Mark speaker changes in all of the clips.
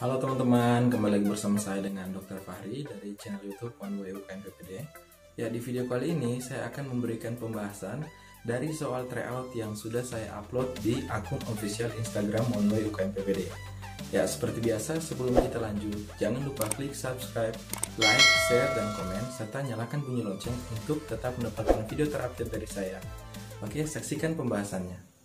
Speaker 1: Halo teman-teman, kembali lagi bersama saya dengan Dr. Fahri dari channel YouTube One Way UKM PPD. Ya, di video kali ini saya akan memberikan pembahasan dari soal tryout yang sudah saya upload di akun official Instagram One Way UKM PPD. Ya, seperti biasa sebelum kita lanjut, jangan lupa klik subscribe, like, share, dan komen, serta nyalakan bunyi lonceng untuk tetap mendapatkan video terupdate dari saya. Oke, saksikan pembahasannya.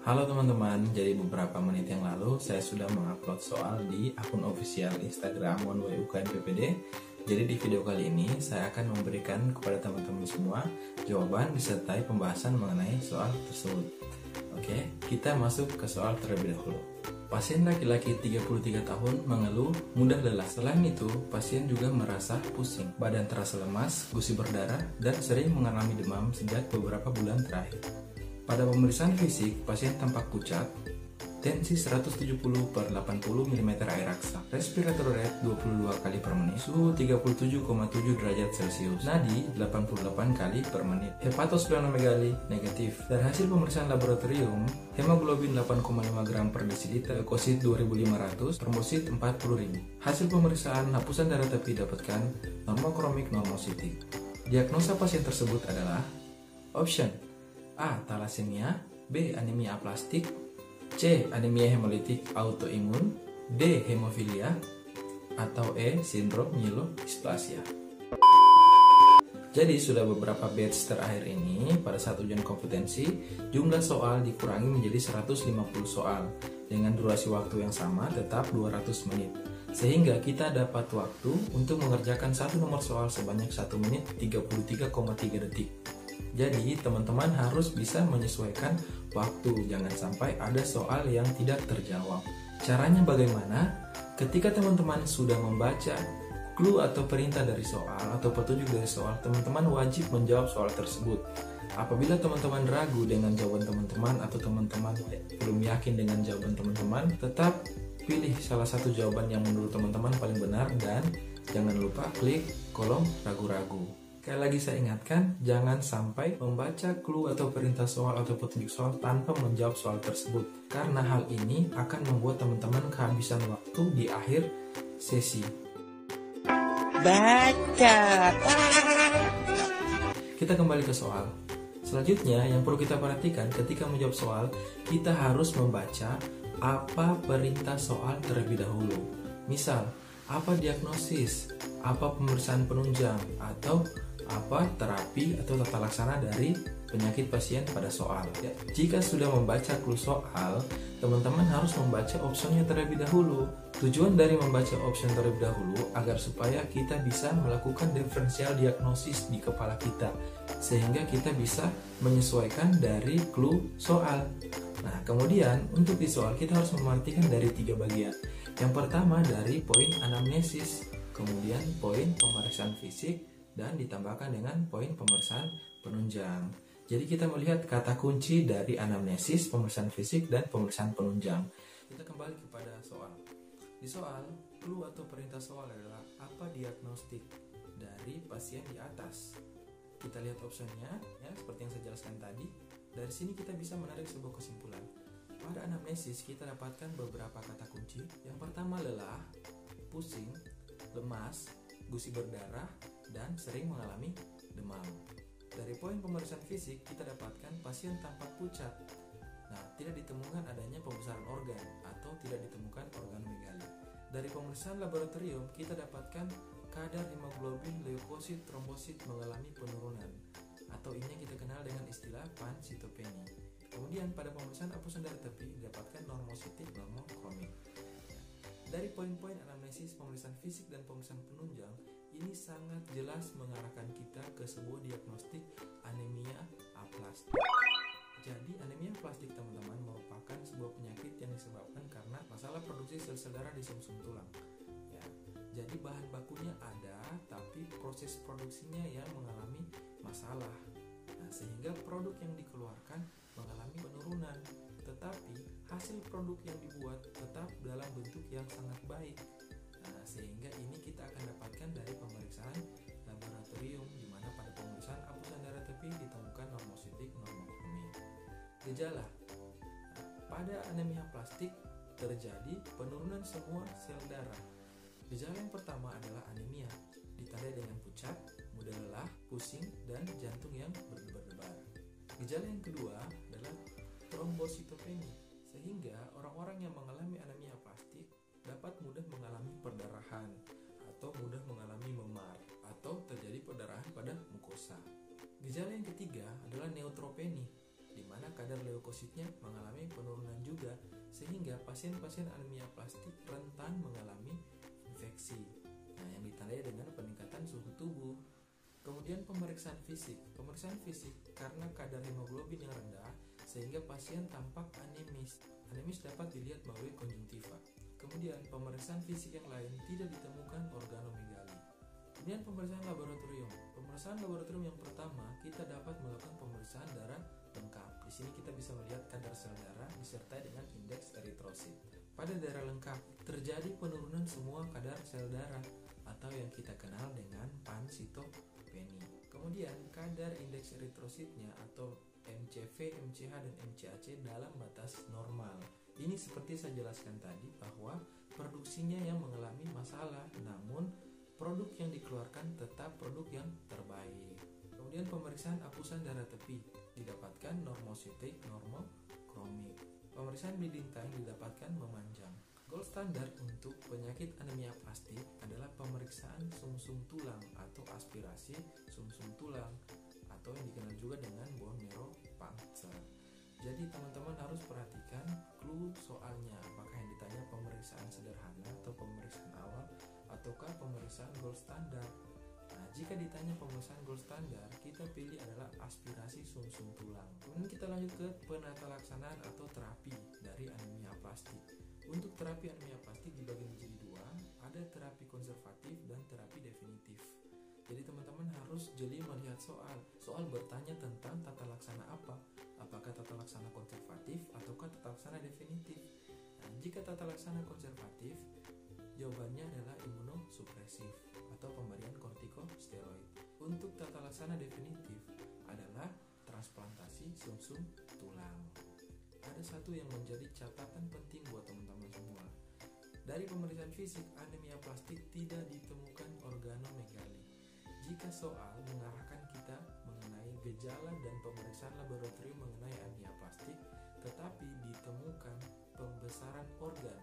Speaker 1: Halo teman-teman, jadi beberapa menit yang lalu saya sudah mengupload soal di akun official Instagram One Way UKM PPD. Jadi di video kali ini saya akan memberikan kepada teman-teman semua jawaban disertai pembahasan mengenai soal tersebut. Oke, kita masuk ke soal terlebih dahulu. Pasien laki-laki 33 tahun mengeluh mudah lelah. Selain itu, pasien juga merasa pusing, badan terasa lemas, gusi berdarah, dan sering mengalami demam sejak beberapa bulan terakhir. Pada pemeriksaan fisik, pasien tampak pucat, tensi 170/80 mm air raksa, respiratory rate 22 kali per menit, suhu 37,7 derajat Celcius, nadi 88 kali per menit, hepatosplenomegali negatif. Dari hasil pemeriksaan laboratorium, hemoglobin 8,5 gram per desiliter, leukosit 2500, trombosit 40.000. Hasil pemeriksaan hapusan darah tepi dapatkan normokromik normositik. Diagnosa pasien tersebut adalah option A. Thalassemia, B. Anemia aplastik, C. Anemia hemolitik autoimun, D. Hemofilia, atau E. Sindrom myelodysplasia. Jadi sudah beberapa batch terakhir ini pada saat ujian kompetensi, jumlah soal dikurangi menjadi 150 soal dengan durasi waktu yang sama tetap 200 menit. Sehingga kita dapat waktu untuk mengerjakan satu nomor soal sebanyak 1 menit 33,3 detik. Jadi teman-teman harus bisa menyesuaikan waktu, jangan sampai ada soal yang tidak terjawab. Caranya bagaimana? Ketika teman-teman sudah membaca clue atau perintah dari soal atau petunjuk dari soal, teman-teman wajib menjawab soal tersebut. Apabila teman-teman ragu dengan jawaban teman-teman atau teman-teman belum yakin dengan jawaban teman-teman, tetap pilih salah satu jawaban yang menurut teman-teman paling benar dan jangan lupa klik kolom ragu-ragu. Sekali lagi saya ingatkan, jangan sampai membaca clue atau perintah soal atau petunjuk soal tanpa menjawab soal tersebut. Karena hal ini akan membuat teman-teman kehabisan waktu di akhir sesi.
Speaker 2: Baca.
Speaker 1: Kita kembali ke soal. Selanjutnya yang perlu kita perhatikan ketika menjawab soal, kita harus membaca apa perintah soal terlebih dahulu. Misal, apa diagnosis, apa pemeriksaan penunjang, atau apa terapi atau tata laksana dari penyakit pasien pada soal. Ya, jika sudah membaca clue soal, teman-teman harus membaca opsinya terlebih dahulu. Tujuan dari membaca opsi terlebih dahulu agar supaya kita bisa melakukan diferensial diagnosis di kepala kita, sehingga kita bisa menyesuaikan dari clue soal. Nah, kemudian untuk di soal kita harus memerhatikan dari 3 bagian. Yang pertama dari poin anamnesis, kemudian poin pemeriksaan fisik, dan ditambahkan dengan poin pemeriksaan penunjang. Jadi kita melihat kata kunci dari anamnesis, pemeriksaan fisik, dan pemeriksaan penunjang. Kita kembali kepada soal. Di soal, clue atau perintah soal adalah apa diagnostik dari pasien di atas. Kita lihat opsinya, ya, seperti yang saya jelaskan tadi. Dari sini kita bisa menarik sebuah kesimpulan. Pada anamnesis kita dapatkan beberapa kata kunci. Yang pertama lelah, pusing, lemas, gusi berdarah, dan sering mengalami demam. Dari poin pemeriksaan fisik kita dapatkan pasien tampak pucat. Nah, tidak ditemukan adanya pembesaran organ atau tidak ditemukan organomegali. Dari pemeriksaan laboratorium kita dapatkan kadar hemoglobin, leukosit, trombosit mengalami penurunan, atau ini yang kita kenal dengan istilah pansitopenia. Kemudian pada pemeriksaan hapusan darah tepi didapatkan normositik, normokromik. Dari poin-poin anamnesis, pemeriksaan fisik, dan pemeriksaan penunjang, ini sangat jelas mengarahkan kita ke sebuah diagnostik anemia aplastik. Jadi anemia aplastik teman-teman merupakan sebuah penyakit yang disebabkan karena masalah produksi sel-sel darah di sumsum tulang. Ya, jadi bahan bakunya ada, tapi proses produksinya yang mengalami masalah. Nah, sehingga produk yang dikeluarkan mengalami penurunan. Tetapi hasil produk yang dibuat tetap dalam bentuk yang sangat baik. Nah, sehingga ini kita akan dapatkan dari pemeriksaan laboratorium, di mana pada pemeriksaan hapusan darah tepi ditemukan normositik, normokromik. Gejala. Pada anemia aplastik terjadi penurunan semua sel darah. Gejala yang pertama adalah anemia, ditandai dengan pucat, mudah lelah, pusing, dan jantung yang berdebar-debar. Gejala yang kedua adalah trombositopenia, sehingga orang-orang yang mengalami anemia aplastik dapat mudah mengalami perdarahan atau mudah mengalami memar atau terjadi perdarahan pada mukosa. Gejala yang ketiga adalah neutropeni, di mana kadar leukositnya mengalami penurunan juga, sehingga pasien-pasien anemia aplastik rentan mengalami infeksi. Nah, yang ditandai dengan peningkatan suhu tubuh. Kemudian pemeriksaan fisik. Pemeriksaan fisik karena kadar hemoglobin yang rendah sehingga pasien tampak anemis. Anemis dapat dilihat melalui konjungtiva. Kemudian pemeriksaan fisik yang lain tidak ditemukan organomegali. Kemudian pemeriksaan laboratorium. Pemeriksaan laboratorium yang pertama, kita dapat melakukan pemeriksaan darah lengkap. Di sini kita bisa melihat kadar sel darah disertai dengan indeks eritrosit. Pada darah lengkap terjadi penurunan semua kadar sel darah atau yang kita kenal dengan pansitopeni. Kemudian kadar indeks eritrositnya atau MCV, MCH, dan MCAC dalam batas normal. Ini seperti saya jelaskan tadi bahwa produksinya yang mengalami masalah, namun produk yang dikeluarkan tetap produk yang terbaik. Kemudian pemeriksaan apusan darah tepi didapatkan normocytic, normokromik. Pemeriksaan bleeding time didapatkan memanjang. Gold standar untuk penyakit anemia aplastik adalah pemeriksaan sumsum tulang atau aspirasi sumsum tulang atau yang dikenal juga dengan bone marrow puncture. Jadi teman-teman harus perhatikan clue soalnya, apakah yang ditanya pemeriksaan sederhana atau pemeriksaan awal ataukah pemeriksaan gold standar. Nah, jika ditanya pemeriksaan gold standar, kita pilih adalah aspirasi sumsum tulang. Kemudian kita lanjut ke penata laksanaan atau terapi dari anemia aplastik. Untuk terapi anemia aplastik dibagi menjadi dua, ada terapi konservatif dan terapi definitif. Jadi teman-teman harus jeli melihat soal bertanya tentang tata laksana apa, apakah tata laksana konservatif ataukah tata laksana definitif. Nah, jika tata laksana konservatif, jawabannya adalah imunosupresif atau pemberian kortikosteroid. Untuk tata laksana definitif adalah transplantasi sumsum tulang. Ada satu yang menjadi catatan penting buat teman-teman semua. Dari pemeriksaan fisik, anemia aplastik tidak ditemukan organomegali. Jika soal mengarahkan kita mengenai gejala dan pemeriksaan laboratorium mengenai anemia aplastik, tetapi ditemukan pembesaran organ,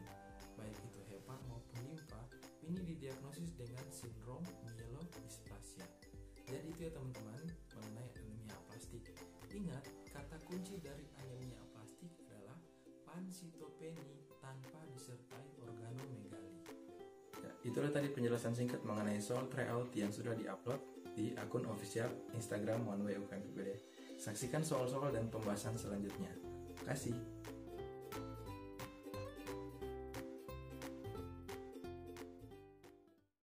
Speaker 1: baik itu hepa maupun limfa, ini didiagnosis dengan sindrom myelodysplasia. Jadi itu ya teman-teman mengenai anemia aplastik. Ingat, kata kunci dari anemia aplastik adalah pansitopeni tanpa disertai organomegali. Ya, itulah tadi penjelasan singkat mengenai soal tryout yang sudah diupload di akun official Instagram OneWay UKM PPD. Saksikan soal-soal dan pembahasan selanjutnya. Terima kasih.